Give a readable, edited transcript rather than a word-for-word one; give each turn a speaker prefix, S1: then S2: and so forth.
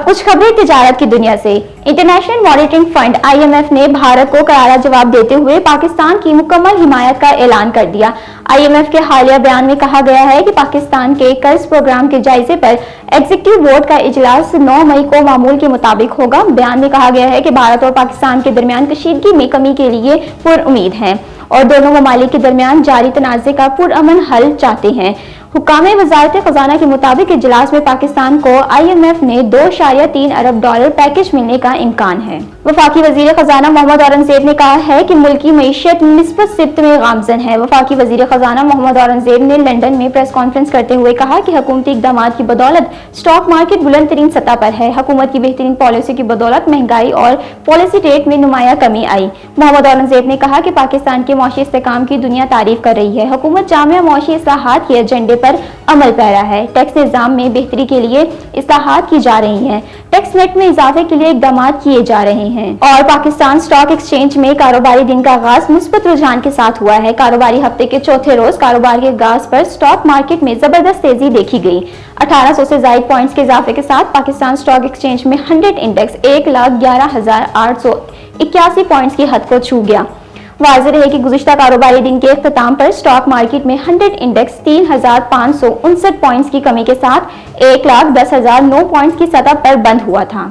S1: अब कुछ खबरें तिजारत की दुनिया से। इंटरनेशनल मॉनिटरिंग फंड IMF ने भारत को करारा जवाब देते हुए पाकिस्तान की मुकम्मल हिमायत का ऐलान कर दिया। IMF के हालिया बयान में कहा गया है कि पाकिस्तान के कर्ज प्रोग्राम के जायजे पर एग्जीक्यूटिव बोर्ड का इजलास 9 मई को मामूल के मुताबिक होगा। बयान में कहा गया है कि भारत और पाकिस्तान के दरमियान कशीदगी में कमी के लिए पुरउम्मीद हैं और दोनों ममालिक के दरमियान जारी तनाज़े का पुरअमन हल चाहते हैं। हुक्काम वज़ारत खजाना के मुताबिक इजलास में पाकिस्तान को IMF ने 2.3 अरब डॉलर पैकेज मिलने का इम्कान है। वफाकी वजीर खजाना मोहम्मद औरंगजेब ने कहा है कि मुल्की मईशत निस्बत सिब्त में गामजन है। वफाकी वजीर खजाना मोहम्मद औरंगजेब ने लंदन में प्रेस कॉन्फ्रेंस करते हुए कहा कि हुकूमती इक़दाम की बदौलत स्टॉक मार्केट बुलंद तरीन सतह पर है। हुकूमत की बेहतरीन पॉलिसी की बदौलत महंगाई और पॉलिसी रेट में नुमाया कमी आई। मोहम्मद औरंगजेब ने कहा कि पाकिस्तान के मौशी इस्तेहकाम की दुनिया तारीफ कर रही है। हुकूमत जामिया मौशी इस्लाहात के एजेंडे पर अमल पैरा है। टैक्स निज़ाम में बेहतरी के लिए इस्लाहात की जा रही हैं। टैक्स नेट में इजाफे के लिए इक़दाम किए जा रहे हैं। और पाकिस्तान स्टॉक एक्सचेंज में कारोबारी दिन का आगाज मुस्बत रुझान के साथ हुआ है। कारोबारी हफ्ते के चौथे रोज कारोबार के आगाज पर स्टॉक मार्केट में जबरदस्त तेजी देखी गई। 1800 से ज्यादा पॉइंट्स के इजाफे के साथ पाकिस्तान स्टॉक एक्सचेंज में 100 इंडेक्स 1,11,881 पॉइंट्स की हद को छू गया। वाज़ेह है कि गुज़िश्ता कारोबारी दिन के इख्तिताम पर स्टॉक मार्केट में 100 इंडेक्स 3,559 पॉइंट्स की कमी के साथ 1,10,009 पॉइंट्स की सतह पर बंद हुआ था।